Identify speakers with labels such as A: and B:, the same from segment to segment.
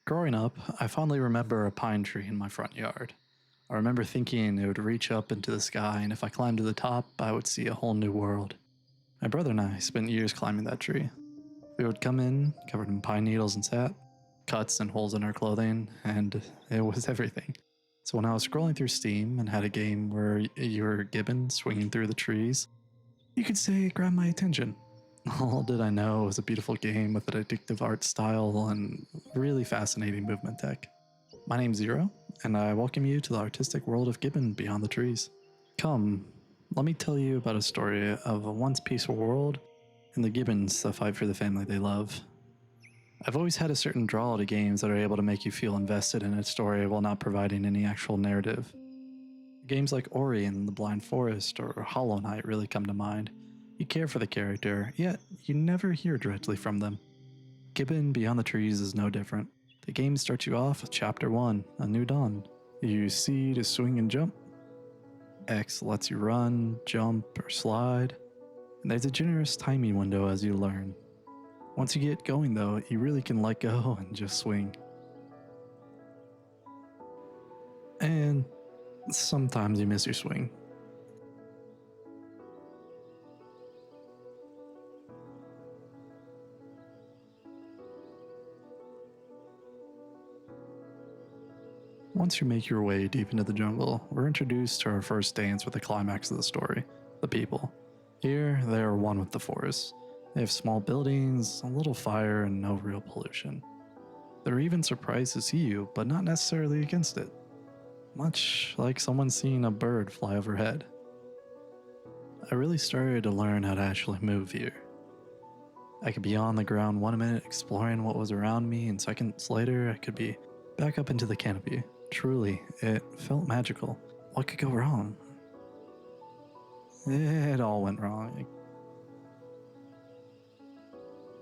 A: Growing up, I fondly remember a pine tree in my front yard. I remember thinking it would reach up into the sky, and if I climbed to the top, I would see a whole new world. My brother and I spent years climbing that tree. We would come in, covered in pine needles and sap, cuts and holes in our clothing, and it was everything. So when I was scrolling through Steam and had a game where you were Gibbon swinging through the trees, you could say it grabbed my attention. All did I know it was a beautiful game with an addictive art style and really fascinating movement tech. My name's Zero, and I welcome you to the artistic world of Gibbon beyond the trees. Come, let me tell you about a story of a once peaceful world and the Gibbons that fight for the family they love. I've always had a certain draw to games that are able to make you feel invested in a story while not providing any actual narrative. Games like Ori and the Blind Forest or Hollow Knight really come to mind. You care for the character, yet you never hear directly from them. Gibbon Beyond the Trees is no different. The game starts you off with Chapter 1, A New Dawn. You use C to swing and jump. X lets you run, jump, or slide. And there's a generous timing window as you learn. Once you get going though, you really can let go and just swing. And sometimes you miss your swing. Once you make your way deep into the jungle, we're introduced to our first dance with the climax of the story, the people. Here, they are one with the forest. They have small buildings, a little fire, and no real pollution. They're even surprised to see you, but not necessarily against it. Much like someone seeing a bird fly overhead. I really started to learn how to actually move here. I could be on the ground 1 minute exploring what was around me, and seconds later I could be back up into the canopy. Truly, it felt magical. What could go wrong? It all went wrong.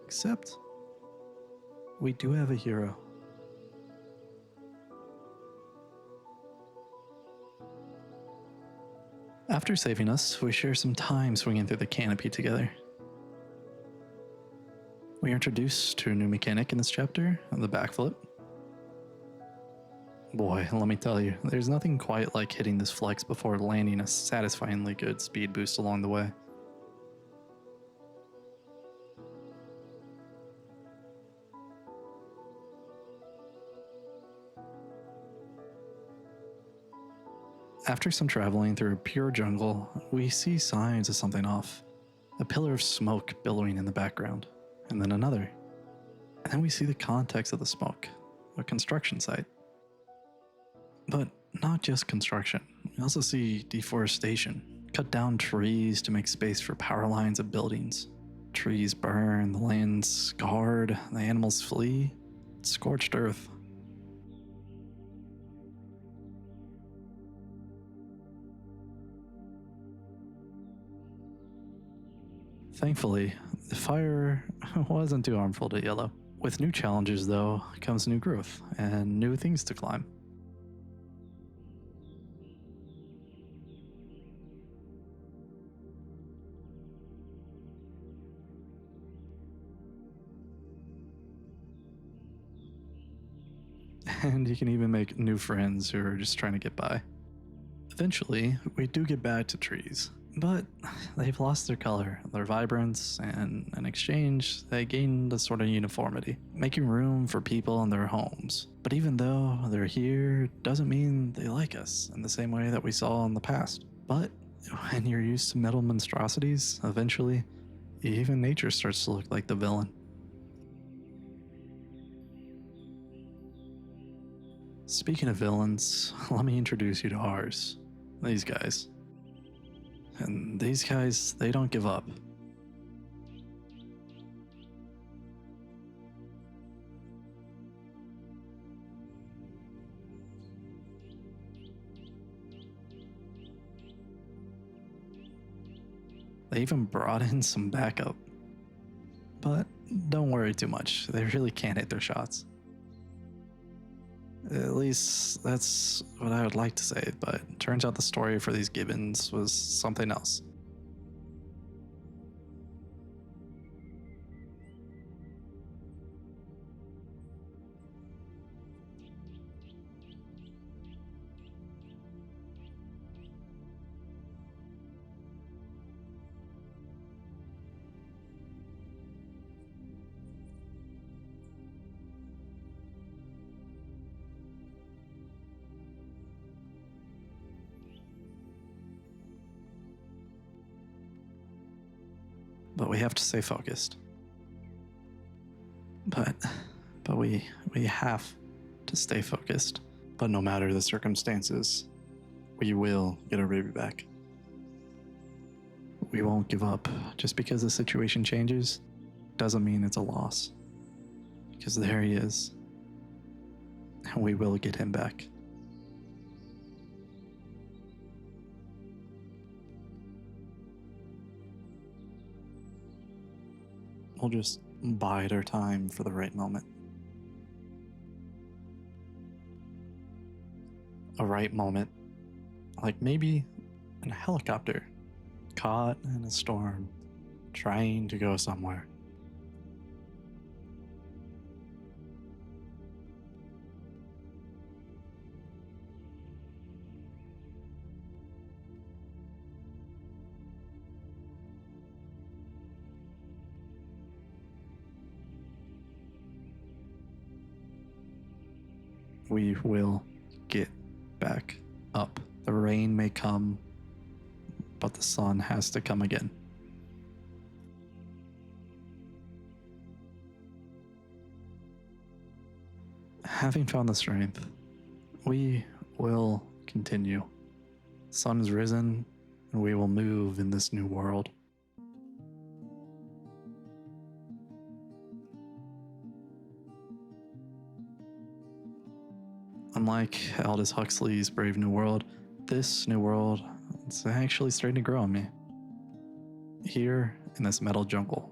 A: Except, we do have a hero. After saving us, we share some time swinging through the canopy together. We are introduced to a new mechanic in this chapter, the backflip. Boy, let me tell you, there's nothing quite like hitting this flex before landing a satisfyingly good speed boost along the way. After some traveling through a pure jungle, we see signs of something off. A pillar of smoke billowing in the background, and then another. And then we see the context of the smoke, a construction site. But not just construction, we also see deforestation. Cut down trees to make space for power lines of buildings. Trees burn, the land's scarred, the animals flee. It's scorched earth. Thankfully, the fire wasn't too harmful to Yellow. With new challenges, though, comes new growth and new things to climb. And you can even make new friends who are just trying to get by. Eventually, we do get back to trees, but they've lost their color, their vibrance, and in exchange, they gained a sort of uniformity, making room for people in their homes. But even though they're here, doesn't mean they like us in the same way that we saw in the past. But when you're used to metal monstrosities, eventually, even nature starts to look like the villain. Speaking of villains, let me introduce you to ours. These guys. And these guys, they don't give up. They even brought in some backup. But don't worry too much, they really can't hit their shots. At least that's what I would like to say, but it turns out the story for these Gibbons was something else. but we have to stay focused. But we have to stay focused. But no matter the circumstances, we will get our baby back. We won't give up. Just because the situation changes doesn't mean it's a loss. Because there he is. And we will get him back. We'll just bide our time for the right moment. A right moment. Like maybe in a helicopter, caught in a storm, trying to go somewhere. We will get back up. The rain may come, but the sun has to come again. Having found the strength, we will continue. The sun has risen, and we will move in this new world. Unlike Aldous Huxley's Brave New World, this new world is actually starting to grow on me. Here in this metal jungle.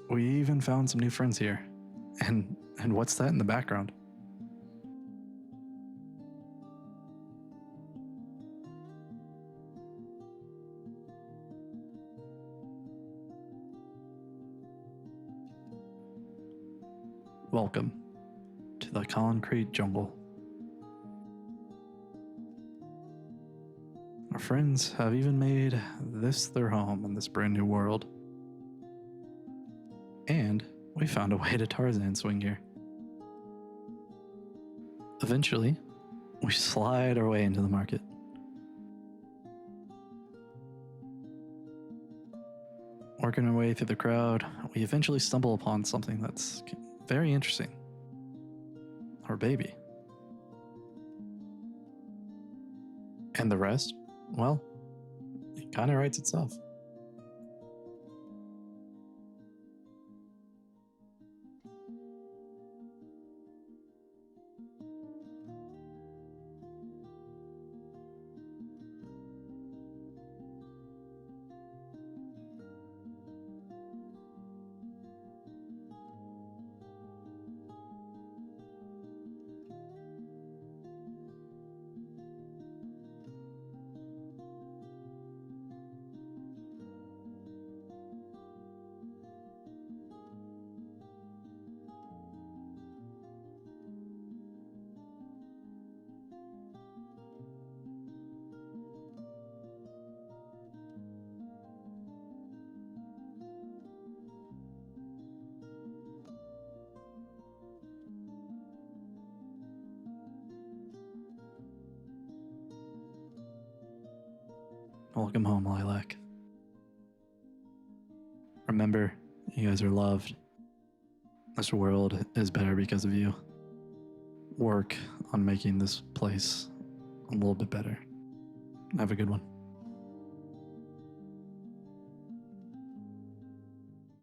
A: We even found some new friends here. And what's that in the background? Welcome to the concrete jungle. Our friends have even made this their home in this brand new world. And we found a way to Tarzan swing here. Eventually, we slide our way into the market. Working our way through the crowd, we eventually stumble upon something that's very interesting. Our baby. And the rest, well, it kind of writes itself. Welcome home, Lilac. Remember, you guys are loved. This world is better because of you. Work on making this place a little bit better. Have a good one.